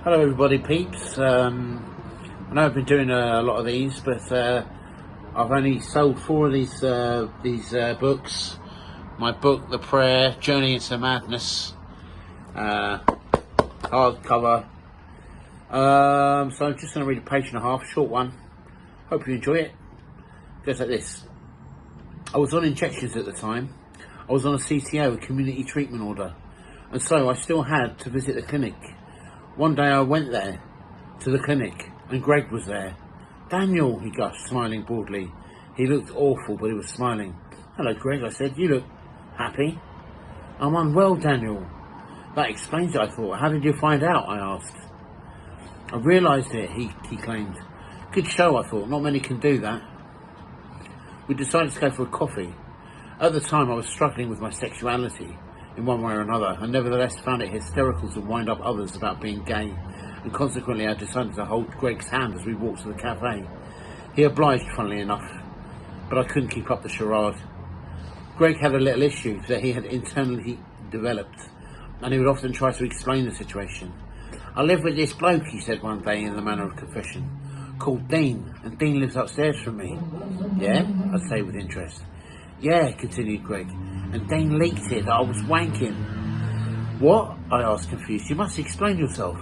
Hello everybody peeps, I know I've been doing a lot of these, but I've only sold 4 of these books. My book, The Prayer, Journey into Madness, hardcover. So I'm just going to read a page and a half, short one. Hope you enjoy it. It goes like this. I was on injections at the time. I was on a CTO, a community treatment order, and so I still had to visit the clinic. One day I went there, to the clinic, and Greg was there. "Daniel," he gushed, smiling broadly. He looked awful, but he was smiling. "Hello, Greg," I said. "You look happy." "I'm unwell, Daniel." "That explains it," I thought. "How did you find out?" I asked. "I realised it," he claimed. "Good show," I thought. "Not many can do that." We decided to go for a coffee. At the time, I was struggling with my sexuality in one way or another, and nevertheless found it hysterical to wind up others about being gay, and consequently I decided to hold Greg's hand as we walked to the cafe. He obliged, funnily enough, but I couldn't keep up the charade. Greg had a little issue that he had internally developed, and he would often try to explain the situation. "I live with this bloke," he said one day in the manner of confession, "called Dean, and Dean lives upstairs from me." "Yeah?" I'd say with interest. "Yeah," continued Greg, "and Dean leaked it that I was wanking." "What?" I asked, confused. "You must explain yourself."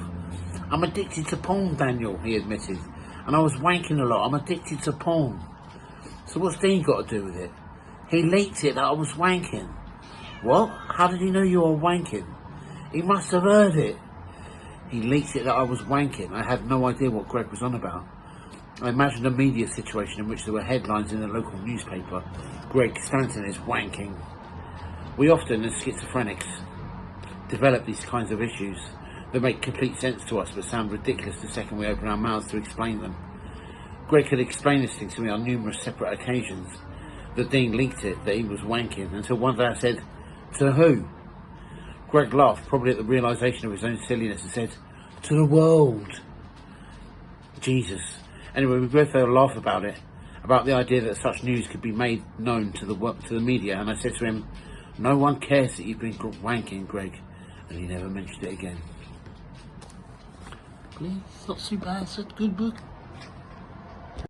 "I'm addicted to porn, Daniel," he admitted, "and I was wanking a lot. I'm addicted to porn." "So what's Dean got to do with it?" "He leaked it that I was wanking." "What? How did he know you were wanking?" "He must have heard it." "He leaked it that I was wanking." I had no idea what Greg was on about. I imagined a media situation in which there were headlines in the local newspaper. "Greg Stanton is wanking." We often, as schizophrenics, develop these kinds of issues that make complete sense to us but sound ridiculous the second we open our mouths to explain them. Greg had explained this thing to me on numerous separate occasions. The Dean leaked it that he was wanking, until one day I said, "To who?" Greg laughed, probably at the realisation of his own silliness, and said, "To the world." Jesus. Anyway, we both had a laugh about it, about the idea that such news could be made known to the media, and I said to him, "No one cares that you've been wanking, Greg," and he never mentioned it again. Please, not too bad, it's a good book.